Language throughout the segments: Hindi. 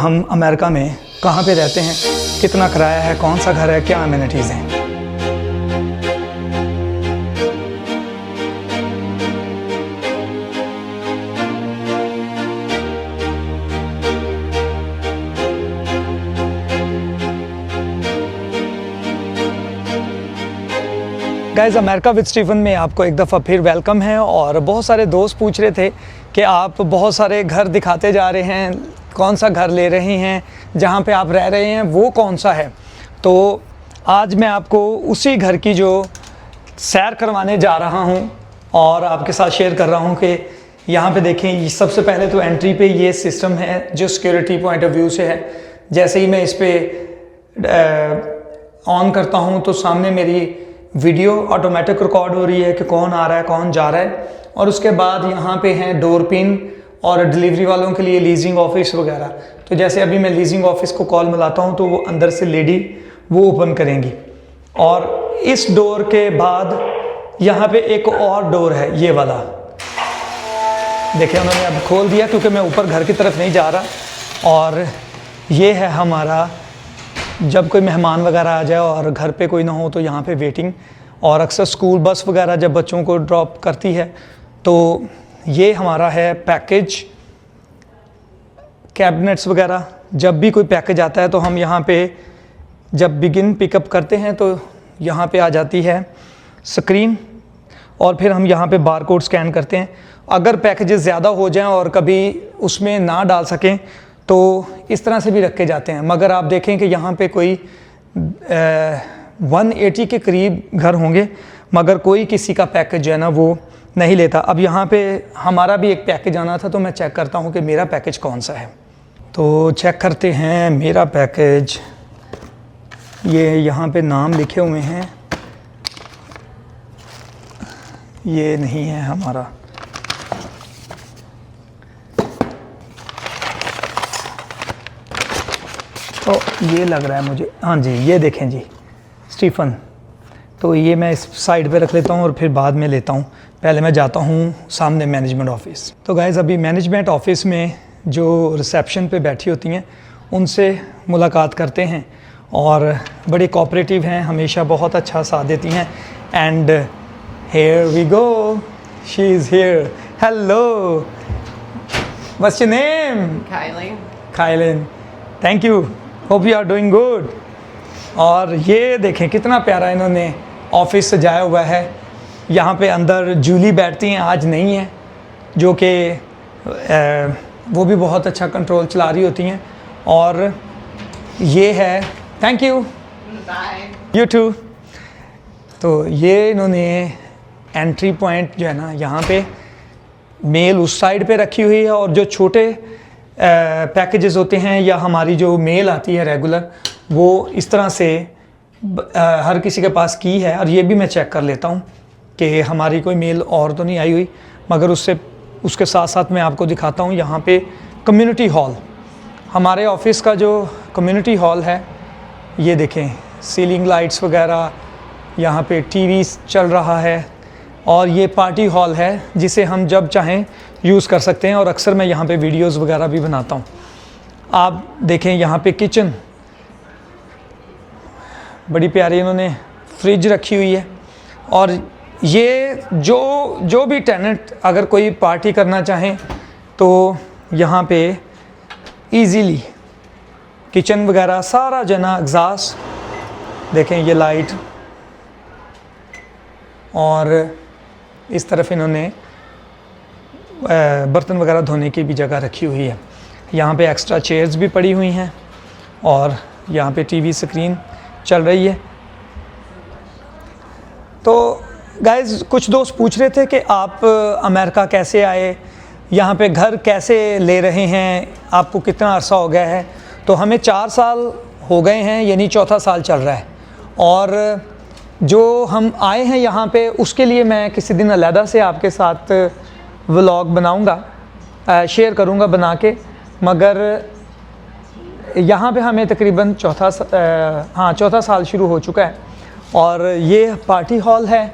हम अमेरिका में कहाँ पे रहते हैं, कितना किराया है, कौन सा घर है, क्या अमेनिटीज़ हैं। गाइस, अमेरिका विद स्टीफन में आपको एक दफ़ा फिर वेलकम है। और बहुत सारे दोस्त पूछ रहे थे कि आप बहुत सारे घर दिखाते जा रहे हैं, कौन सा घर ले रहे हैं, जहाँ पे आप रह रहे हैं वो कौन सा है। तो आज मैं आपको उसी घर की जो सैर करवाने जा रहा हूँ और आपके साथ शेयर कर रहा हूँ कि यहाँ पे देखें। सबसे पहले तो एंट्री पे ये सिस्टम है जो सिक्योरिटी पॉइंट ऑफ व्यू से है। जैसे ही मैं इस पर ऑन करता हूँ तो सामने मेरी वीडियो ऑटोमेटिक रिकॉर्ड हो रही है कि कौन आ रहा है, कौन जा रहा है। और उसके बाद यहाँ पे हैं डोर पिन और डिलीवरी वालों के लिए लीजिंग ऑफिस वगैरह। तो जैसे अभी मैं लीजिंग ऑफिस को कॉल मिलाता हूँ तो वो अंदर से लेडी वो ओपन करेंगी। और इस डोर के बाद यहाँ पे एक और डोर है, ये वाला देखिए उन्होंने अब खोल दिया क्योंकि मैं ऊपर घर की तरफ नहीं जा रहा। और ये है हमारा, जब कोई मेहमान वगैरह आ जाए और घर पे कोई ना हो तो यहाँ पे वेटिंग। और अक्सर स्कूल बस वगैरह जब बच्चों को ड्रॉप करती है तो ये हमारा है पैकेज, कैबिनेट्स वगैरह। जब भी कोई पैकेज आता है तो हम यहाँ पे जब बिगिन पिकअप करते हैं तो यहाँ पे आ जाती है स्क्रीन और फिर हम यहाँ पे बार कोड स्कैन करते हैं। अगर पैकेजेस ज़्यादा हो जाएं और कभी उसमें ना डाल सकें तो इस तरह से भी रखे जाते हैं। मगर आप देखें कि यहाँ पे कोई 180 के करीब घर होंगे मगर कोई किसी का पैकेज जो है ना वो नहीं लेता। अब यहाँ पे हमारा भी एक पैकेज आना था तो मैं चेक करता हूँ कि मेरा पैकेज कौन सा है। तो चेक करते हैं मेरा पैकेज। ये यहाँ पे नाम लिखे हुए हैं, ये नहीं है हमारा। तो ये लग रहा है मुझे, हाँ जी ये देखें जी स्टीफन। तो ये मैं इस साइड पे रख लेता हूँ और फिर बाद में लेता हूँ। पहले मैं जाता हूँ सामने मैनेजमेंट ऑफिस। तो गाइज़ अभी मैनेजमेंट ऑफिस में जो रिसेप्शन पे बैठी होती हैं उनसे मुलाकात करते हैं और बड़े कोऑपरेटिव हैं, हमेशा बहुत अच्छा साथ देती हैं। And here we go, she is here. Hello, what's your name? Kaylin. Thank you, hope you are doing good. और ये देखें कितना प्यारा इन्होंने ऑफिस सजाया हुआ है। यहाँ पे अंदर जूली बैठती हैं, आज नहीं है, जो कि वो भी बहुत अच्छा कंट्रोल चला रही होती हैं। और ये है, थैंक यू, यू टू। तो ये इन्होंने एंट्री पॉइंट जो है ना यहाँ पे मेल उस साइड पे रखी हुई है और जो छोटे पैकेजेस होते हैं या हमारी जो मेल आती है रेगुलर वो इस तरह से हर किसी के पास की है। और ये भी मैं चेक कर लेता हूँ कि हमारी कोई मेल और तो नहीं आई हुई। मगर उसके साथ साथ मैं आपको दिखाता हूँ यहाँ पे कम्युनिटी हॉल, हमारे ऑफिस का जो कम्युनिटी हॉल है। ये देखें सीलिंग लाइट्स वगैरह, यहाँ पे टीवी चल रहा है। और ये पार्टी हॉल है जिसे हम जब चाहें यूज़ कर सकते हैं। और अक्सर मैं यहाँ पे वीडियोस वगैरह भी बनाता हूँ। आप देखें यहाँ पे किचन, बड़ी प्यारी इन्होंने फ्रिज रखी हुई है। और ये जो भी टेनेंट अगर कोई पार्टी करना चाहें तो यहाँ पे इजीली किचन वगैरह सारा जना एग्जॉस्ट देखें, ये लाइट। और इस तरफ इन्होंने बर्तन वगैरह धोने की भी जगह रखी हुई है। यहाँ पे एक्स्ट्रा चेयर्स भी पड़ी हुई हैं और यहाँ पे टीवी स्क्रीन चल रही है। तो गाइज़ कुछ दोस्त पूछ रहे थे कि आप अमेरिका कैसे आए, यहाँ पे घर कैसे ले रहे हैं, आपको कितना अरसा हो गया है। तो हमें 4 साल हो गए हैं, यानी चौथा साल चल रहा है। और जो हम आए हैं यहाँ पे उसके लिए मैं किसी दिन अलहदा से आपके साथ व्लॉग बनाऊँगा, शेयर करूँगा बना के। मगर यहाँ पे हमें तकरीबन चौथा साल शुरू हो चुका है। और ये पार्टी हॉल है।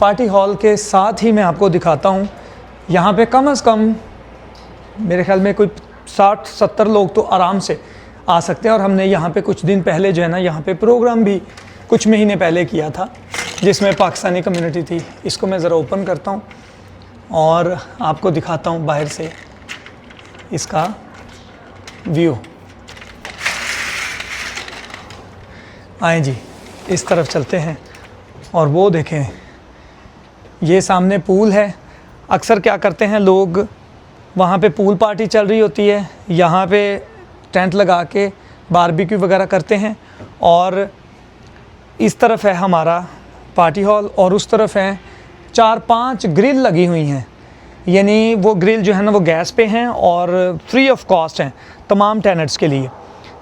पार्टी हॉल के साथ ही मैं आपको दिखाता हूँ, यहाँ पे कम से कम मेरे ख्याल में कोई 60-70 लोग तो आराम से आ सकते हैं। और हमने यहाँ पे कुछ दिन पहले जो है ना यहाँ पे प्रोग्राम भी कुछ महीने पहले किया था जिसमें पाकिस्तानी कम्युनिटी थी। इसको मैं ज़रा ओपन करता हूँ और आपको दिखाता हूँ बाहर से इसका व्यू। आए जी, इस तरफ चलते हैं और वो देखें, ये सामने पूल है। अक्सर क्या करते हैं लोग, वहाँ पे पूल पार्टी चल रही होती है, यहाँ पे टेंट लगा के बारबेक्यू वगैरह करते हैं। और इस तरफ है हमारा पार्टी हॉल और उस तरफ है 4-5 ग्रिल लगी हुई हैं। यानी वो ग्रिल जो है ना वो गैस पे हैं और फ्री ऑफ कॉस्ट हैं तमाम टेनेंट्स के लिए।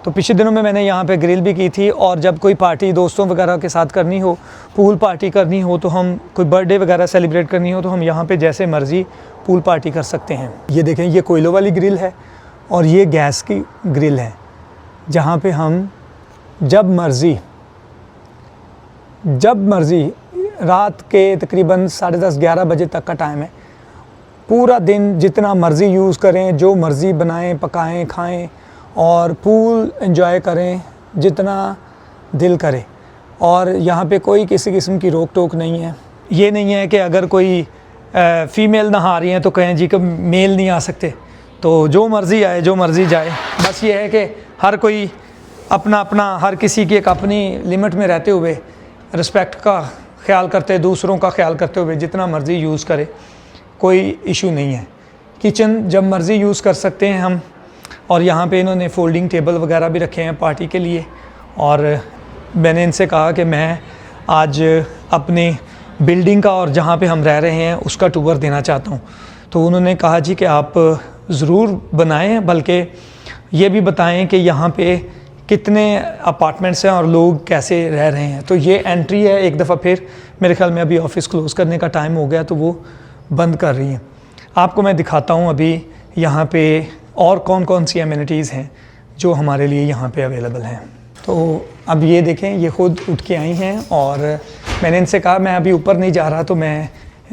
तो पिछले दिनों में मैंने यहाँ पे ग्रिल भी की थी। और जब कोई पार्टी दोस्तों वगैरह के साथ करनी हो, पूल पार्टी करनी हो, तो हम कोई बर्थडे वगैरह सेलिब्रेट करनी हो तो हम यहाँ पे जैसे मर्ज़ी पूल पार्टी कर सकते हैं। ये देखें, ये कोयलों वाली ग्रिल है और ये गैस की ग्रिल है जहाँ पे हम जब मर्ज़ी रात के तकरीबन 10:30-11 बजे तक का टाइम है, पूरा दिन जितना मर्ज़ी यूज़ करें, जो मर्ज़ी बनाएं, पकाएं, खाएं और पूल एंजॉय करें जितना दिल करे। और यहाँ पे कोई किसी किस्म की रोक टोक नहीं है। ये नहीं है कि अगर कोई फ़ीमेल नहा रही हैं तो कहें जी कि मेल नहीं आ सकते। तो जो मर्ज़ी आए, जो मर्ज़ी जाए। बस ये है कि हर कोई अपना अपना, हर किसी की एक अपनी लिमिट में रहते हुए, रिस्पेक्ट का ख्याल करते, दूसरों का ख्याल करते हुए जितना मर्ज़ी यूज़ करे, कोई इशू नहीं है। किचन जब मर्ज़ी यूज़ कर सकते हैं हम। और यहाँ पे इन्होंने फ़ोल्डिंग टेबल वगैरह भी रखे हैं पार्टी के लिए। और मैंने इनसे कहा कि मैं आज अपनी बिल्डिंग का और जहाँ पे हम रह रहे हैं उसका टूर देना चाहता हूँ। तो उन्होंने कहा जी कि आप ज़रूर बनाएं, बल्कि ये भी बताएं कि यहाँ पे कितने अपार्टमेंट्स हैं और लोग कैसे रह रहे हैं। तो ये एंट्री है। एक दफ़ा फिर मेरे ख्याल में अभी ऑफ़िस क्लोज़ करने का टाइम हो गया तो वो बंद कर रही हैं। आपको मैं दिखाता हूँ अभी यहाँ पे और कौन कौन सी एमिनिटीज़ हैं जो हमारे लिए यहाँ पे अवेलेबल हैं। तो अब ये देखें, ये ख़ुद उठ के आई हैं और मैंने इनसे कहा, मैं अभी ऊपर नहीं जा रहा, तो मैं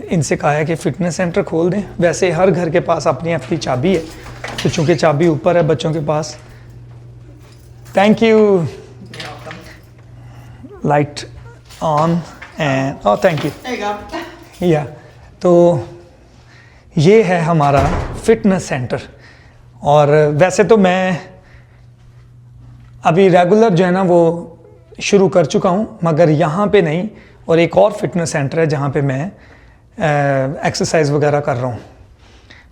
इनसे कहा है कि फ़िटनेस सेंटर खोल दें। वैसे हर घर के पास अपनी अपनी चाबी है, तो चूँकि चाबी ऊपर है बच्चों के पास। Thank you. Light on and oh thank you. या तो ये है हमारा फ़िटनेस सेंटर। और वैसे तो मैं अभी रेगुलर जो है ना वो शुरू कर चुका हूँ, मगर यहाँ पे नहीं। और एक और फ़िटनेस सेंटर है जहाँ पे मैं एक्सरसाइज वगैरह कर रहा हूँ।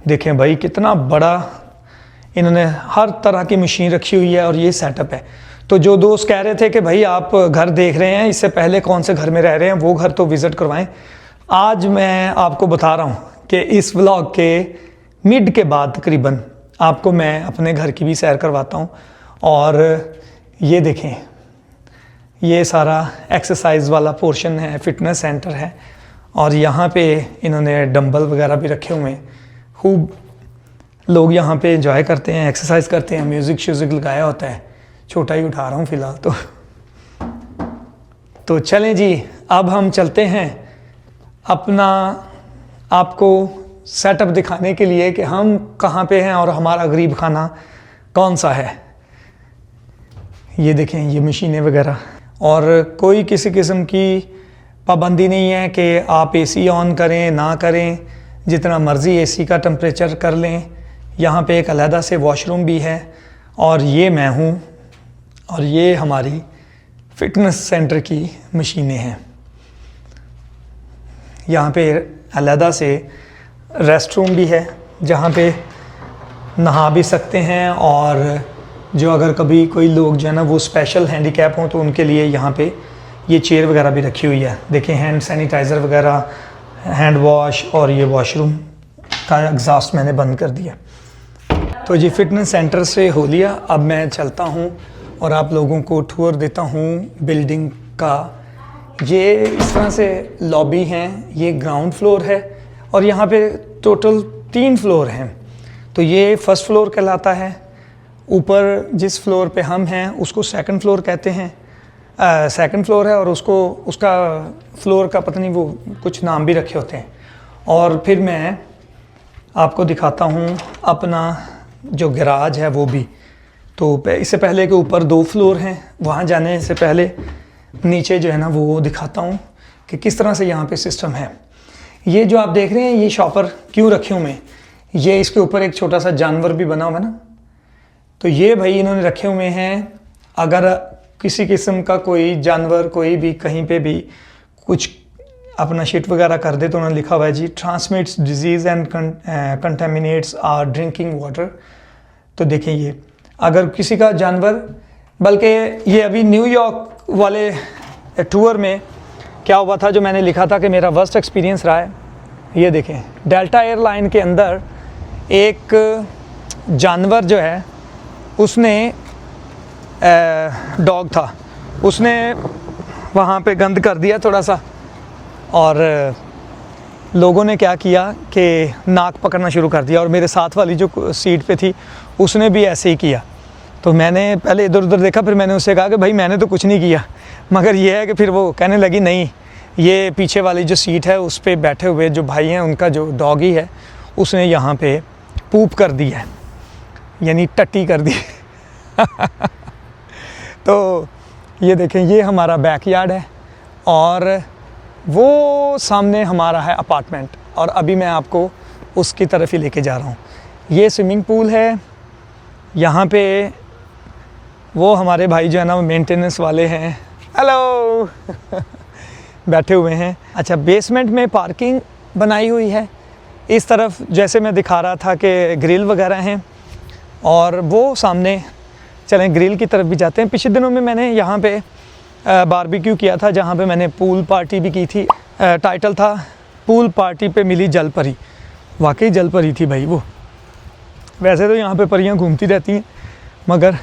देखें भाई, कितना बड़ा इन्होंने हर तरह की मशीन रखी हुई है और ये सेटअप है। तो जो दोस्त कह रहे थे कि भाई आप घर देख रहे हैं, इससे पहले कौन से घर में रह रहे हैं, वो घर तो विज़िट करवाएं। आज मैं आपको बता रहा हूँ कि इस व्लॉग के मिड के बाद तकरीबन आपको मैं अपने घर की भी सैर करवाता हूँ। और ये देखें, ये सारा एक्सरसाइज वाला पोर्शन है, फ़िटनेस सेंटर है। और यहाँ पे इन्होंने डंबल वगैरह भी रखे हुए हैं। खूब लोग यहाँ पे एंजॉय करते हैं, एक्सरसाइज करते हैं। म्यूज़िक श्यूज़िक लगाया होता है। छोटा ही उठा रहा हूँ फ़िलहाल तो चलें जी, अब हम चलते हैं अपना आपको सेटअप दिखाने के लिए कि हम कहाँ पे हैं और हमारा गरीब खाना कौन सा है। ये देखें, ये मशीनें वगैरह। और कोई किसी किस्म की पाबंदी नहीं है कि आप एसी ऑन करें ना करें, जितना मर्ज़ी एसी का टेम्परेचर कर लें। यहाँ पे एक अलहदा से वॉशरूम भी है। और ये मैं हूँ और ये हमारी फ़िटनेस सेंटर की मशीनें हैं। यहाँ पे अलहदा से रेस्टरूम भी है जहाँ पे नहा भी सकते हैं। और जो अगर कभी कोई लोग जो है ना वो स्पेशल हैंडीकैप हों तो उनके लिए यहाँ पे ये चेयर वगैरह भी रखी हुई है। देखिए, हैंड सैनिटाइज़र वगैरह, हैंड वॉश। और ये वॉशरूम का एग्जॉस्ट मैंने बंद कर दिया। तो जी, फ़िटनेस सेंटर से हो लिया। अब मैं चलता हूँ और आप लोगों को टूर देता हूँ बिल्डिंग का। ये इस तरह से लॉबी हैं, ये ग्राउंड फ्लोर है और यहाँ पे टोटल 3 फ्लोर हैं। तो ये फर्स्ट फ्लोर कहलाता है। ऊपर जिस फ्लोर पे हम हैं उसको सेकंड फ्लोर कहते हैं। सेकंड फ्लोर है और उसका फ्लोर का पता नहीं वो कुछ नाम भी रखे होते हैं। और फिर मैं आपको दिखाता हूँ अपना जो गैराज है वो भी। तो इससे पहले के ऊपर 2 फ्लोर हैं, वहाँ जाने से पहले नीचे जो है ना वो दिखाता हूँ कि किस तरह से यहाँ पे सिस्टम है। ये जो आप देख रहे हैं ये शॉपर क्यों रखे हुए हैं, ये इसके ऊपर एक छोटा सा जानवर भी बना हुआ है ना, तो ये भाई इन्होंने रखे हुए हैं, अगर किसी किस्म का कोई जानवर कोई भी कहीं पे भी कुछ अपना शिट वगैरह कर दे तो उन्होंने लिखा हुआ है जी transmits disease and contaminates our drinking water. तो देखें ये अगर किसी का जानवर, बल्कि ये अभी न्यूयॉर्क वाले टूर में क्या हुआ था जो मैंने लिखा था कि मेरा वर्स्ट एक्सपीरियंस रहा है, ये देखें डेल्टा एयरलाइन के अंदर एक जानवर जो है उसने डॉग था, उसने वहाँ पे गंद कर दिया थोड़ा सा, और लोगों ने क्या किया कि नाक पकड़ना शुरू कर दिया, और मेरे साथ वाली जो सीट पे थी उसने भी ऐसे ही किया। तो मैंने पहले इधर उधर देखा, फिर मैंने उससे कहा कि भाई मैंने तो कुछ नहीं किया, मगर ये है कि फिर वो कहने लगी नहीं, ये पीछे वाली जो सीट है उस पर बैठे हुए जो भाई हैं उनका जो डॉगी है उसने यहाँ पे पूप कर दी है, यानी टट्टी कर दी तो ये देखें ये हमारा बैकयार्ड है और वो सामने हमारा है अपार्टमेंट, और अभी मैं आपको उसकी तरफ ही लेके जा रहा हूँ। ये स्विमिंग पूल है, यहाँ पे वो हमारे भाई जो है ना मेंटेनेंस वाले हैं, हेलो बैठे हुए हैं। अच्छा, बेसमेंट में पार्किंग बनाई हुई है, इस तरफ जैसे मैं दिखा रहा था कि ग्रिल वगैरह हैं, और वो सामने चलें ग्रिल की तरफ भी जाते हैं। पिछले दिनों में मैंने यहाँ पे बारबेक्यू किया था, जहाँ पे मैंने पूल पार्टी भी की थी। टाइटल था पूल पार्टी पे मिली जल परी, वाकई जल परी थी भाई वो। वैसे तो यहाँ पे परियाँ घूमती रहती हैं, मगर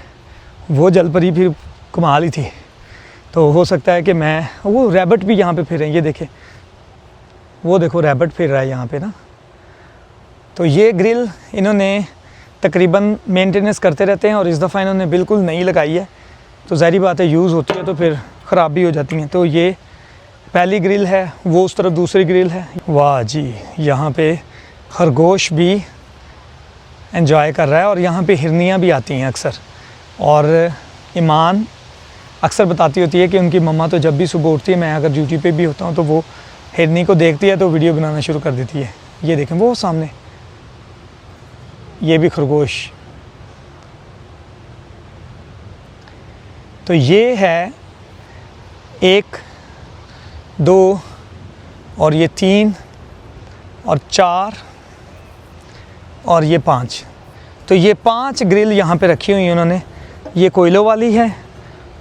वो जल परी फिर कमाल ही थी। तो हो सकता है कि मैं, वो रैबिट भी यहाँ पे फिर हैं, ये देखें, वो देखो रैबिट फिर रहा है यहाँ पे ना। तो ये ग्रिल इन्होंने तकरीबन मेंटेनेंस करते रहते हैं, और इस दफ़ा इन्होंने बिल्कुल नई लगाई है, तो ज़ाहिर बात है यूज़ होती है तो फिर ख़राब भी हो जाती हैं। तो ये पहली ग्रिल है, वो उस तरफ दूसरी ग्रिल है। वाह जी, यहाँ पे खरगोश भी एंजॉय कर रहा है, और यहाँ पे हिरनियाँ भी आती हैं अक्सर। और ईमान अक्सर बताती होती है कि उनकी मम्मा तो जब भी सुबह उठती है, मैं अगर ड्यूटी पे भी होता हूँ, तो वो हिरनी को देखती है तो वीडियो बनाना शुरू कर देती है। ये देखें वो सामने, ये भी खरगोश। तो ये है 1 2 और ये 3 और 4 और ये 5। तो ये 5 ग्रिल यहाँ पे रखी हुई हैं उन्होंने। ये कोयलों वाली है,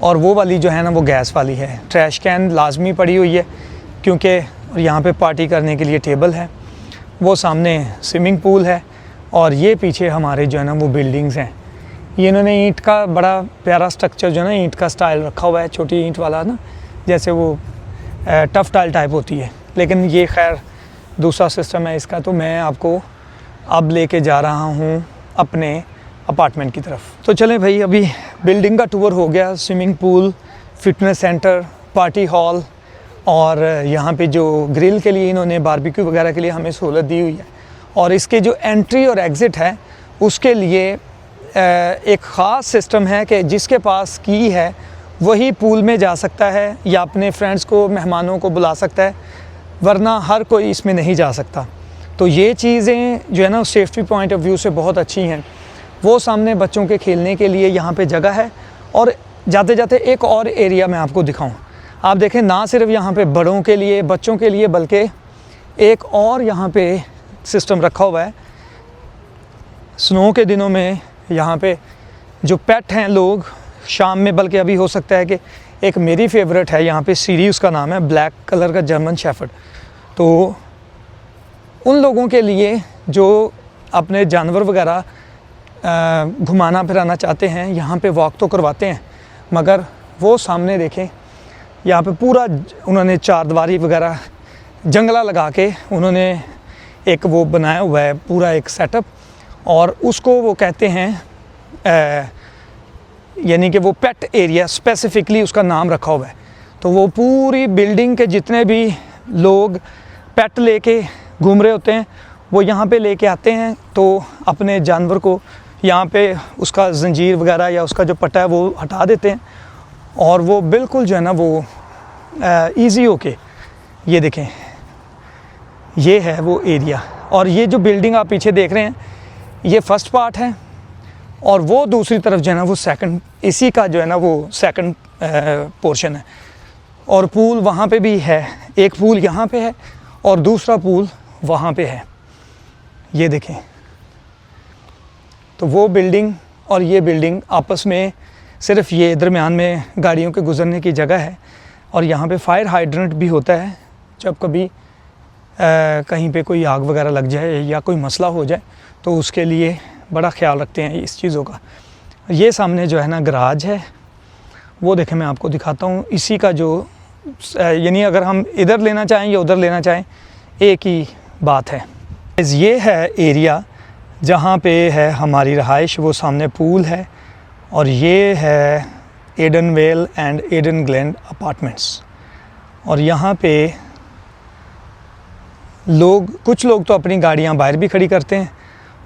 और वो वाली जो है ना वो गैस वाली है। ट्रैश कैन लाजमी पड़ी हुई है, क्योंकि यहाँ पे पार्टी करने के लिए टेबल है। वो सामने स्विमिंग पूल है, और ये पीछे हमारे जो है ना वो बिल्डिंग्स हैं। ये इन्होंने ईंट का बड़ा प्यारा स्ट्रक्चर जो है ना ईंट का स्टाइल रखा हुआ है, छोटी ईंट वाला ना, जैसे वो टफ टाइल टाइप होती है, लेकिन ये खैर दूसरा सिस्टम है इसका। तो मैं आपको अब लेके जा रहा हूँ अपने अपार्टमेंट की तरफ। तो चलें भाई, अभी बिल्डिंग का टूर हो गया, swimming pool, fitness centre, party hall, और यहाँ पे जो ग्रिल के लिए इन्होंने बारबेक्यू वगैरह के लिए हमें सहूलत दी हुई है। और इसके जो एंट्री और एग्ज़िट है उसके लिए एक ख़ास सिस्टम है कि जिसके पास की है वही पूल में जा सकता है, या अपने फ्रेंड्स को, मेहमानों को बुला सकता है, वरना हर कोई इसमें नहीं जा सकता। तो ये चीज़ें जो है ना सेफ्टी पॉइंट ऑफ व्यू से बहुत अच्छी हैं। वो सामने बच्चों के खेलने के लिए यहाँ पे जगह है। और जाते जाते एक और एरिया मैं आपको दिखाऊं, आप देखें, ना सिर्फ यहाँ पे बड़ों के लिए, बच्चों के लिए, बल्कि एक और यहाँ पे सिस्टम रखा हुआ है। स्नो के दिनों में यहाँ पे जो पेट हैं लोग शाम में, बल्कि अभी हो सकता है कि एक मेरी फेवरेट है यहाँ पे, सीरी उसका नाम है, ब्लैक कलर का जर्मन शेफर्ड। तो उन लोगों के लिए जो अपने जानवर वगैरह घुमाना फिराना चाहते हैं, यहाँ पे वॉक तो करवाते हैं, मगर वो सामने देखें, यहाँ पे पूरा उन्होंने चारदीवारी वगैरह जंगला लगा के उन्होंने एक वो बनाया हुआ है, पूरा एक सेटअप, और उसको वो कहते हैं यानी कि वो पेट एरिया, स्पेसिफिकली उसका नाम रखा हुआ है। तो वो पूरी बिल्डिंग के जितने भी लोग पेट लेके घूम रहे होते हैं, वो यहाँ पे लेके आते हैं, तो अपने जानवर को यहाँ पे उसका जंजीर वगैरह या उसका जो पट्टा है वो हटा देते हैं और वो बिल्कुल जो है ना वो ईज़ी होके, ये देखें ये है वो एरिया। और ये जो बिल्डिंग आप पीछे देख रहे हैं ये फर्स्ट पार्ट है और वो दूसरी तरफ जो है ना वो सेकंड, इसी का जो है ना वो सेकंड पोर्शन है। और पूल वहाँ पे भी है, एक पूल यहाँ पे है और दूसरा पूल वहाँ पे है, ये देखें। तो वो बिल्डिंग और ये बिल्डिंग आपस में सिर्फ ये दरमियान में गाड़ियों के गुज़रने की जगह है। और यहाँ पे फायर हाइड्रेंट भी होता है, जब कभी कहीं पे कोई आग वगैरह लग जाए या कोई मसला हो जाए तो उसके लिए बड़ा ख्याल रखते हैं इस चीज़ों का। ये सामने जो है ना गराज है, वो देखें मैं आपको दिखाता हूँ। इसी का जो यानी अगर हम इधर लेना चाहें या उधर लेना चाहें एक ही बात है। ये है एरिया जहाँ पे है हमारी रहाइश, वो सामने पूल है और ये है एडनवेल एंड एडन ग्लेन अपार्टमेंट्स। और यहाँ पे कुछ लोग तो अपनी गाड़ियाँ बाहर भी खड़ी करते हैं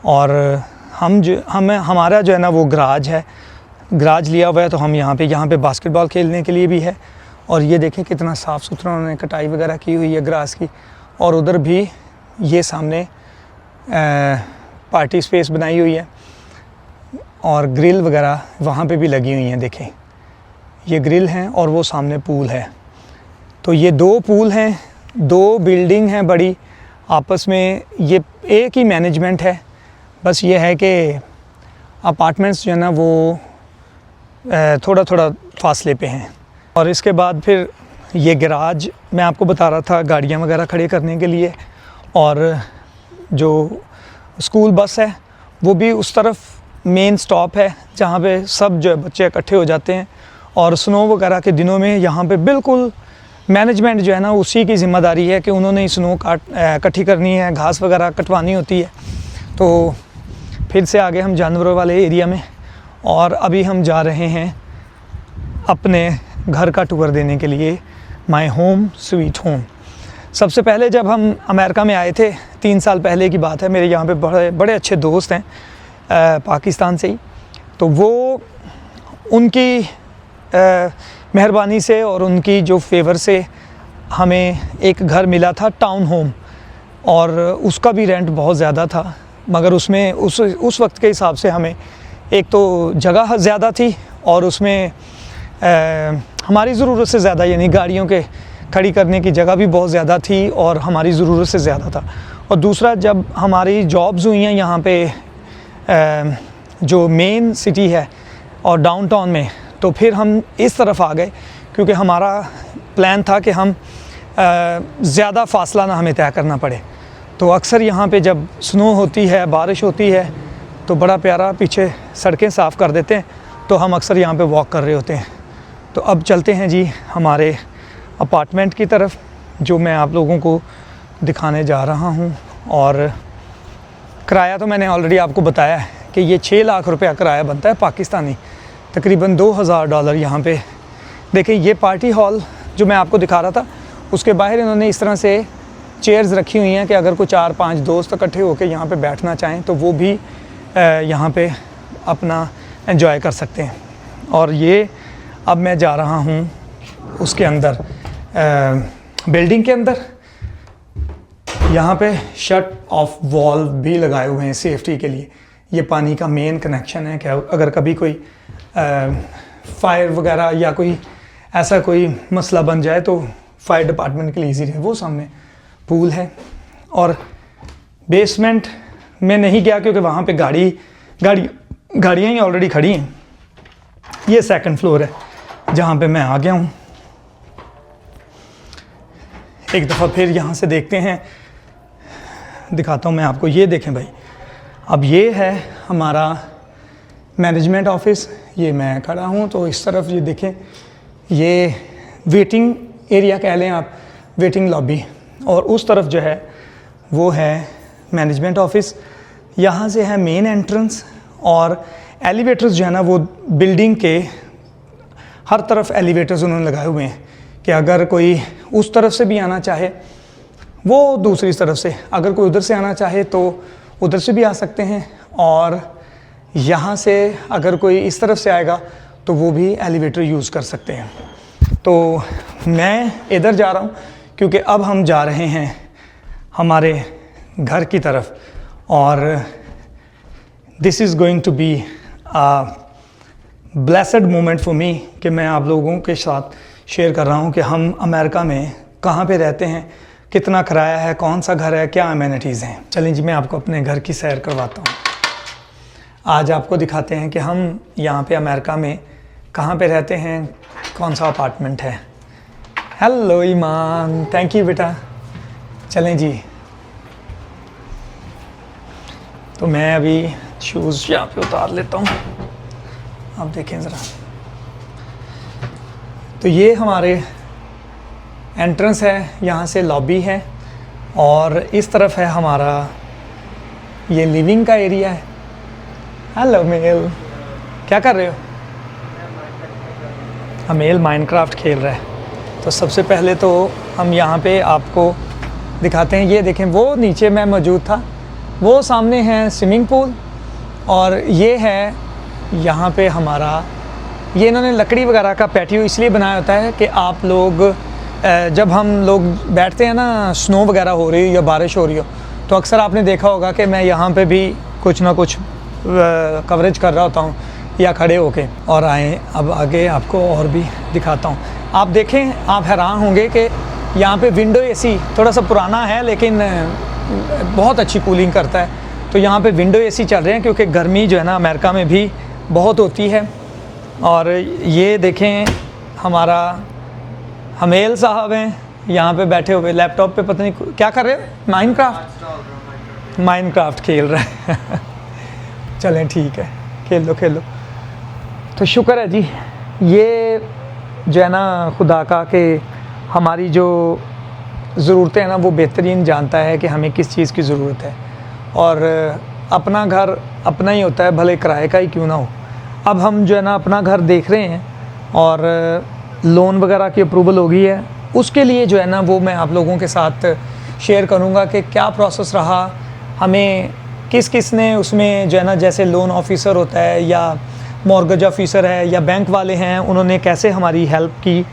और हमारा जो है ना वो गराज है, गराज लिया हुआ है। तो हम यहाँ पे बास्केटबॉल खेलने के लिए भी है। और ये देखें कितना साफ़ सुथरा उन्होंने कटाई वगैरह की हुई है ग्रास की। और उधर भी ये सामने पार्टी स्पेस बनाई हुई है और ग्रिल वगैरह वहाँ पे भी लगी हुई हैं। देखें ये ग्रिल हैं और वो सामने पूल है। तो ये दो पूल हैं, दो बिल्डिंग हैं बड़ी, आपस में ये एक ही मैनेजमेंट है। बस ये है कि अपार्टमेंट्स जो है ना वो थोड़ा थोड़ा फासले पे हैं। और इसके बाद फिर ये गैराज मैं आपको बता रहा था गाड़ियाँ वगैरह खड़े करने के लिए। और जो स्कूल बस है वो भी उस तरफ मेन स्टॉप है जहाँ पे सब जो है बच्चे इकट्ठे हो जाते हैं। और स्नो वगैरह के दिनों में यहाँ पे बिल्कुल मैनेजमेंट जो है ना उसी की ज़िम्मेदारी है कि उन्होंने ही स्नो इकट्ठी करनी है, घास वगैरह कटवानी होती है। तो फिर से आगे हम जानवरों वाले एरिया में, और अभी हम जा रहे हैं अपने घर का टूर देने के लिए, माय होम स्वीट होम। सबसे पहले जब हम अमेरिका में आए थे 3 साल पहले की बात है, मेरे यहाँ पे बड़े अच्छे दोस्त हैं पाकिस्तान से ही। तो वो उनकी मेहरबानी से और उनकी जो फेवर से हमें एक घर मिला था टाउन होम, और उसका भी रेंट बहुत ज़्यादा था। मगर उसमें उस वक्त के हिसाब से हमें एक तो जगह ज़्यादा थी और उसमें हमारी ज़रूरत से ज़्यादा, यानी गाड़ियों के खड़ी करने की जगह भी बहुत ज़्यादा थी और हमारी ज़रूरत से ज़्यादा था। और दूसरा, जब हमारी जॉब्स हुई हैं यहाँ पे जो मेन सिटी है और डाउनटाउन में, तो फिर हम इस तरफ आ गए क्योंकि हमारा प्लान था कि हम ज़्यादा फासला ना हमें तय करना पड़े। तो अक्सर यहाँ पे जब स्नो होती है, बारिश होती है, तो बड़ा प्यारा पीछे सड़कें साफ़ कर देते हैं, तो हम अक्सर यहाँ पे वॉक कर रहे होते हैं। तो अब चलते हैं जी हमारे अपार्टमेंट की तरफ, जो मैं आप लोगों को दिखाने जा रहा हूँ। और किराया तो मैंने ऑलरेडी आपको बताया है कि ये 6 लाख रुपया किराया बनता है पाकिस्तानी, तकरीबन $2000 यहाँ पे। देखिए ये पार्टी हॉल जो मैं आपको दिखा रहा था, उसके बाहर इन्होंने इस तरह से चेयर्स रखी हुई हैं कि अगर कोई 4-5 दोस्त इकट्ठे होकर यहाँ पे बैठना चाहें तो वो भी यहाँ पे अपना एंजॉय कर सकते हैं। और ये अब मैं जा रहा हूँ उसके अंदर, बिल्डिंग के अंदर। यहाँ पे शट ऑफ वॉल्व भी लगाए हुए हैं सेफ्टी के लिए। ये पानी का मेन कनेक्शन है कि अगर कभी कोई फायर वगैरह या कोई ऐसा कोई मसला बन जाए तो फायर डिपार्टमेंट के लिए ईजी रहे। वो सामने पूल है। और बेसमेंट में नहीं गया क्योंकि वहाँ पे गाड़ियाँ ही ऑलरेडी खड़ी हैं। ये सेकंड फ्लोर है जहाँ पे मैं आ गया हूँ। एक दफ़ा फिर यहाँ से देखते हैं, दिखाता हूँ मैं आपको। ये देखें भाई, अब ये है हमारा मैनेजमेंट ऑफिस। ये मैं खड़ा हूँ तो इस तरफ ये देखें, ये वेटिंग एरिया कह लें आप, वेटिंग लॉबी। और उस तरफ जो है वो है मैनेजमेंट ऑफिस। यहाँ से है मेन एंट्रेंस। और एलिवेटर्स जो है ना वो बिल्डिंग के हर तरफ एलिवेटर्स उन्होंने लगाए हुए हैं कि अगर कोई उस तरफ से भी आना चाहे वो दूसरी तरफ से, अगर कोई उधर से आना चाहे तो उधर से भी आ सकते हैं। और यहाँ से अगर कोई इस तरफ से आएगा तो वो भी एलिवेटर यूज़ कर सकते हैं। तो मैं इधर जा रहा हूँ क्योंकि अब हम जा रहे हैं हमारे घर की तरफ, और this is going to be a blessed moment for me कि मैं आप लोगों के साथ शेयर कर रहा हूँ कि हम अमेरिका में कहाँ पे रहते हैं, कितना किराया है, कौन सा घर है, क्या अमेनिटीज़ हैं। चलें जी, मैं आपको अपने घर की सैर करवाता हूँ। आज आपको दिखाते हैं कि हम यहाँ पे अमेरिका में कहाँ पे रहते हैं, कौन सा अपार्टमेंट है। हेलो ईमान, थैंक यू बेटा। चलें जी, तो मैं अभी शूज़ यहाँ पे उतार लेता हूँ, आप देखें ज़रा। तो ये हमारे एंट्रेंस है, यहाँ से लॉबी है, और इस तरफ है हमारा ये लिविंग का एरिया है। हेलो मेल, क्या कर रहे हो? अमेल माइनक्राफ्ट खेल रहा है। तो सबसे पहले तो हम यहाँ पे आपको दिखाते हैं, ये देखें वो नीचे मैं मौजूद था, वो सामने है स्विमिंग पूल, और ये है यहाँ पे हमारा, ये इन्होंने लकड़ी वगैरह का पैटियो इसलिए बनाया होता है कि आप लोग जब हम लोग बैठते हैं ना, स्नो वगैरह हो रही हो या बारिश हो रही हो, तो अक्सर आपने देखा होगा कि मैं यहाँ पे भी कुछ ना कुछ कवरेज कर रहा होता हूँ या खड़े होके। और आए अब आगे आपको और भी दिखाता हूँ। आप देखें, आप हैरान होंगे कि यहाँ पे विंडो एसी थोड़ा सा पुराना है लेकिन बहुत अच्छी कूलिंग करता है। तो यहाँ पे विंडो एसी चल रहे हैं क्योंकि गर्मी जो है ना अमेरिका में भी बहुत होती है। और ये देखें हमारा हमेल साहब हैं यहाँ पे बैठे हुए, लैपटॉप पे पता नहीं क्या कर रहे हो, माइनक्राफ्ट खेल रहे हैं। चलें ठीक है, खेल लो। तो शुक्र है जी, ये जो है ना खुदा का कि हमारी जो ज़रूरतें हैं ना वो बेहतरीन जानता है कि हमें किस चीज़ की ज़रूरत है। और अपना घर अपना ही होता है, भले किराए का ही क्यों ना हो। अब हम जो है ना अपना घर देख रहे हैं और लोन वगैरह की अप्रूवल हो गई है, उसके लिए जो है ना वो मैं आप लोगों के साथ शेयर करूंगा कि क्या प्रोसेस रहा, हमें किस ने उसमें जो है ना, जैसे लोन ऑफिसर होता है या मॉर्गेज ऑफिसर है या बैंक वाले हैं, उन्होंने कैसे हमारी हेल्प की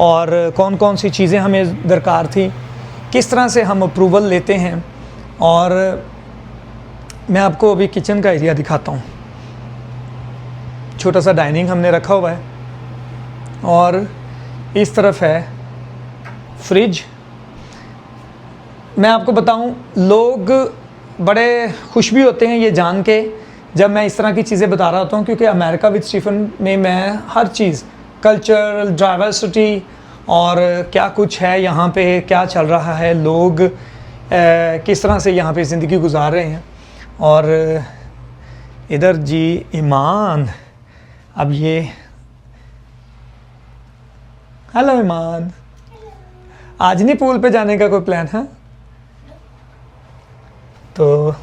और कौन कौन सी चीज़ें हमें दरकार थी, किस तरह से हम अप्रूवल लेते हैं। और मैं आपको अभी किचन का एरिया दिखाता हूँ। छोटा सा डाइनिंग हमने रखा हुआ है और इस तरफ है फ्रिज। मैं आपको बताऊं, लोग बड़े खुश भी होते हैं ये जान के जब मैं इस तरह की चीज़ें बता रहा होता हूँ, क्योंकि अमेरिका विद स्टीफन में मैं हर चीज़, कल्चर, डाइवर्सिटी और क्या कुछ है यहाँ पे, क्या चल रहा है, लोग किस तरह से यहाँ पे ज़िंदगी गुजार रहे हैं। और इधर जी ईमान, अब ये हेलो ईमान, आज नहीं पूल पे जाने का कोई प्लान है? तो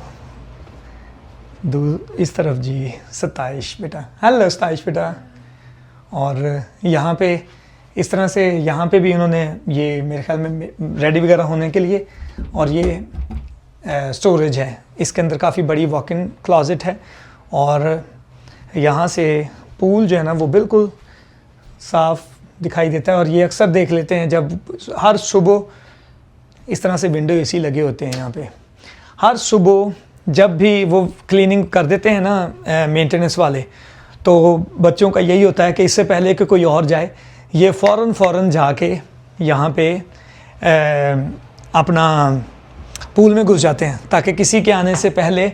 इस तरफ जी सताइश बेटा, हेलो सताइश बेटा। और यहाँ पे इस तरह से यहाँ पे भी उन्होंने ये मेरे ख्याल में रेडी वगैरह होने के लिए, और ये स्टोरेज है, इसके अंदर काफ़ी बड़ी वॉक इन क्लोजेट है। और यहाँ से पूल जो है ना वो बिल्कुल साफ़ दिखाई देता है। और ये अक्सर देख लेते हैं जब हर सुबह इस तरह से विंडो एसी लगे होते हैं यहाँ पे, हर सुबह जब भी वो क्लीनिंग कर देते हैं ना मेंटेनेंस वाले, तो बच्चों का यही होता है कि इससे पहले कि कोई और जाए, ये फ़ौरन जाके यहाँ पे अपना पूल में घुस जाते हैं ताकि किसी के आने से पहले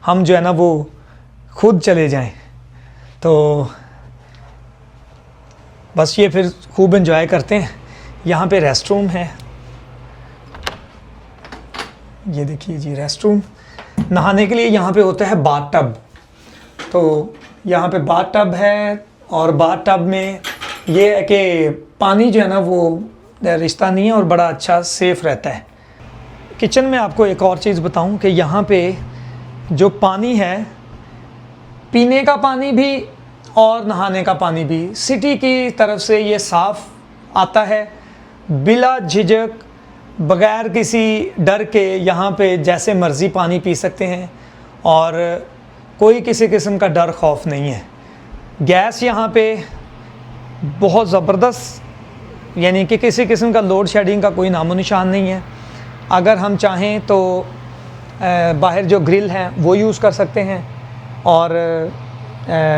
हम जो है ना वो खुद चले जाएं। तो बस ये फिर खूब एंजॉय करते हैं। यहाँ पे रेस्ट रूम है, ये देखिए जी रेस्ट रूम। नहाने के लिए यहाँ पे होता है बाथ टब, तो यहाँ पे बाथ टब है। और बाथ टब में ये है कि पानी जो है ना वो रिश्ता नहीं है और बड़ा अच्छा सेफ़ रहता है। किचन में आपको एक और चीज़ बताऊं कि यहाँ पे जो पानी है, पीने का पानी भी और नहाने का पानी भी सिटी की तरफ से ये साफ़ आता है, बिला झिझक, बग़ैर किसी डर के यहाँ पे जैसे मर्ज़ी पानी पी सकते हैं। और कोई किसी किस्म का डर खौफ नहीं है। गैस यहाँ पे बहुत ज़बरदस्त, यानी कि किसी किस्म का लोड शेडिंग का कोई नामो निशान नहीं है। अगर हम चाहें तो बाहर जो ग्रिल है वो यूज़ कर सकते हैं, और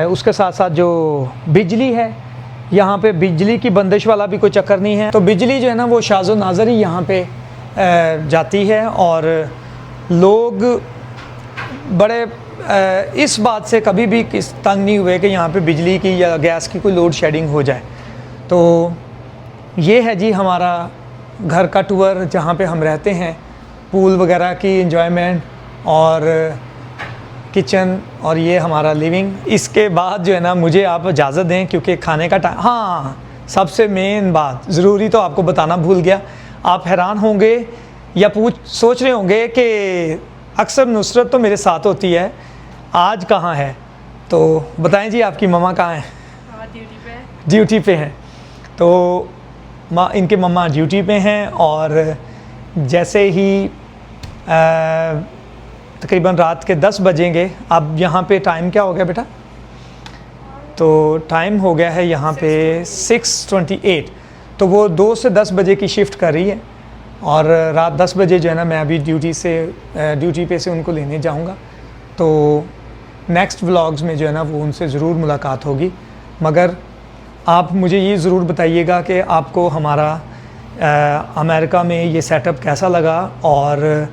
उसके साथ साथ जो बिजली है, यहाँ पे बिजली की बंदिश वाला भी कोई चक्कर नहीं है। तो बिजली जो है ना वो शाज़ो नाज़र ही यहाँ पे जाती है, और लोग बड़े इस बात से कभी भी तंग नहीं हुए कि यहाँ पे बिजली की या गैस की कोई लोड शेडिंग हो जाए। तो ये है जी हमारा घर का टूर जहाँ पे हम रहते हैं, पूल वगैरह की एंजॉयमेंट और किचन, और ये हमारा लिविंग। इसके बाद जो है ना मुझे आप इजाज़त दें क्योंकि खाने का टाइम। हाँ, सबसे मेन बात ज़रूरी तो आपको बताना भूल गया। आप हैरान होंगे या सोच रहे होंगे कि अक्सर नुसरत तो मेरे साथ होती है, आज कहाँ है? तो बताएं जी, आपकी मम्मा कहाँ हैं? ड्यूटी पे हैं। तो इनके मम्मा ड्यूटी पे हैं, और जैसे ही तकरीबन रात के 10 बजेंगे। अब यहाँ पे टाइम क्या हो गया बेटा? तो टाइम हो गया है यहाँ पे 6:28। तो वो 2 से 10 बजे की शिफ्ट कर रही है, और रात 10 बजे जो है ना मैं अभी ड्यूटी पे से उनको लेने जाऊँगा। तो नेक्स्ट व्लॉग्स में जो है ना वो उनसे ज़रूर मुलाकात होगी। मगर आप मुझे ये ज़रूर बताइएगा कि आपको हमारा अमेरिका में ये सेटअप कैसा लगा, और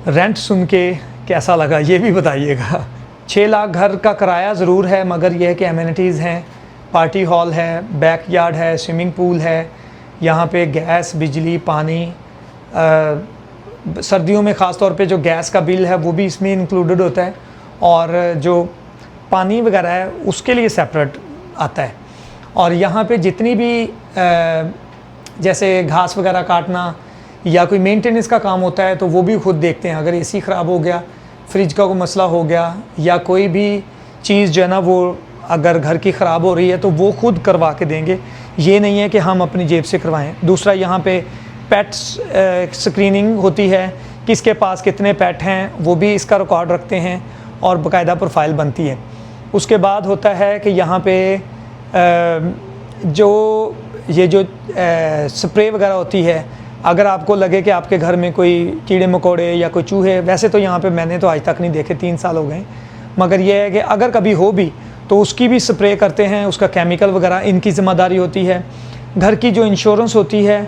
रेंट सुन के कैसा लगा ये भी बताइएगा। 6 लाख घर का किराया ज़रूर है, मगर यह है कि एमिनिटीज़ हैं, पार्टी हॉल है, बैकयार्ड है, स्विमिंग पूल है, यहाँ पे गैस, बिजली, पानी, सर्दियों में ख़ास तौर पे जो गैस का बिल है वो भी इसमें इंक्लूडेड होता है, और जो पानी वगैरह है उसके लिए सेपरेट आता है। और यहाँ पे जितनी भी जैसे घास वगैरह काटना या कोई मेंटेनेंस का काम होता है तो वो भी खुद देखते हैं। अगर एसी ख़राब हो गया, फ्रिज का कोई मसला हो गया, या कोई भी चीज़ जो है ना वो अगर घर की ख़राब हो रही है तो वो खुद करवा के देंगे। ये नहीं है कि हम अपनी जेब से करवाएं। दूसरा, यहाँ पे पेट्स स्क्रीनिंग होती है, किसके पास कितने पेट हैं वो भी इसका रिकॉर्ड रखते हैं, और बाकायदा प्रोफाइल बनती है। उसके बाद होता है कि यहाँ पे जो स्प्रे वगैरह होती है, अगर आपको लगे कि आपके घर में कोई कीड़े मकोड़े या कोई चूहे, वैसे तो यहाँ पे मैंने तो आज तक नहीं देखे, 3 साल हो गए, मगर यह है कि अगर कभी हो भी तो उसकी भी स्प्रे करते हैं, उसका केमिकल वगैरह इनकी ज़िम्मेदारी होती है। घर की जो इंश्योरेंस होती है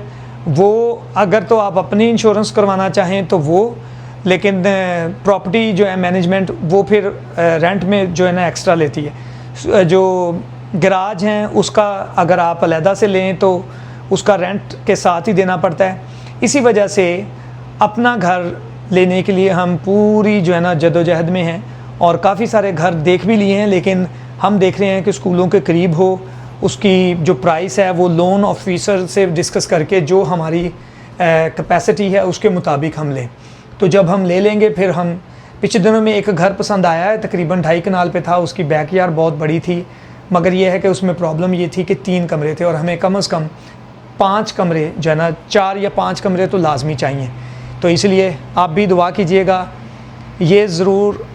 वो अगर तो आप अपनी इंश्योरेंस करवाना चाहें तो वो, लेकिन प्रॉपर्टी जो है मैनेजमेंट वो फिर रेंट में जो है ना एक्स्ट्रा लेती है। जो गराज हैं उसका अगर आप अलहदा से लें तो उसका रेंट के साथ ही देना पड़ता है। इसी वजह से अपना घर लेने के लिए हम पूरी जो है ना जदोजहद में हैं, और काफ़ी सारे घर देख भी लिए हैं, लेकिन हम देख रहे हैं कि स्कूलों के करीब हो, उसकी जो प्राइस है वो लोन ऑफिसर से डिस्कस करके जो हमारी कैपेसिटी है उसके मुताबिक हम लें। तो जब हम ले लेंगे फिर हम, पिछले दिनों में एक घर पसंद आया है, तकरीबन 2.5 कनाल पे था, उसकी बैकयार्ड बहुत बड़ी थी, मगर यह है कि उसमें प्रॉब्लम ये थी कि 3 कमरे थे, और हमें कम से कम 5 कमरे जो है ना, 4 या 5 कमरे तो लाजमी चाहिए। तो इसलिए आप भी दुआ कीजिएगा, ये ज़रूर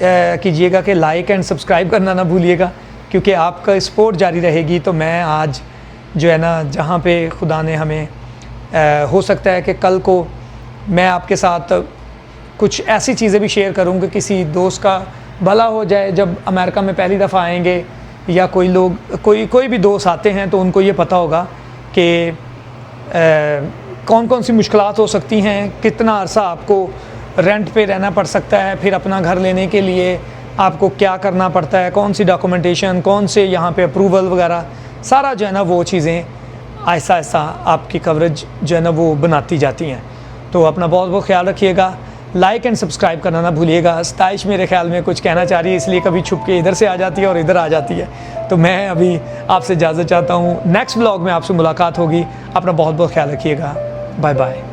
कीजिएगा कि लाइक एंड सब्सक्राइब करना ना भूलिएगा, क्योंकि आपका सपोर्ट जारी रहेगी तो मैं आज जो है ना, जहाँ पे खुदा ने हमें हो सकता है कि कल को मैं आपके साथ कुछ ऐसी चीज़ें भी शेयर करूँगा, किसी दोस्त का भला हो जाए जब अमेरिका में पहली दफ़ा आएंगे, या कोई लोग कोई भी दोस्त आते हैं तो उनको ये पता होगा कि कौन कौन सी मुश्किलात हो सकती हैं, कितना अरसा आपको रेंट पे रहना पड़ सकता है, फिर अपना घर लेने के लिए आपको क्या करना पड़ता है, कौन सी डॉक्यूमेंटेशन, कौन से यहाँ पे अप्रूवल वगैरह, सारा जो है ना वो चीज़ें आहिस्ता आहिस्ता आपकी कवरेज जो है ना वो बनाती जाती हैं। तो अपना बहुत बहुत ख्याल रखिएगा, लाइक एंड सब्सक्राइब करना ना भूलिएगा। सताइश मेरे ख्याल में कुछ कहना चाह रही है, इसलिए कभी छुप के इधर से आ जाती है और इधर आ जाती है, तो मैं अभी आपसे इजाज़त चाहता हूँ। नेक्स्ट व्लॉग में आपसे मुलाकात होगी। अपना बहुत बहुत ख्याल रखिएगा। Bye bye.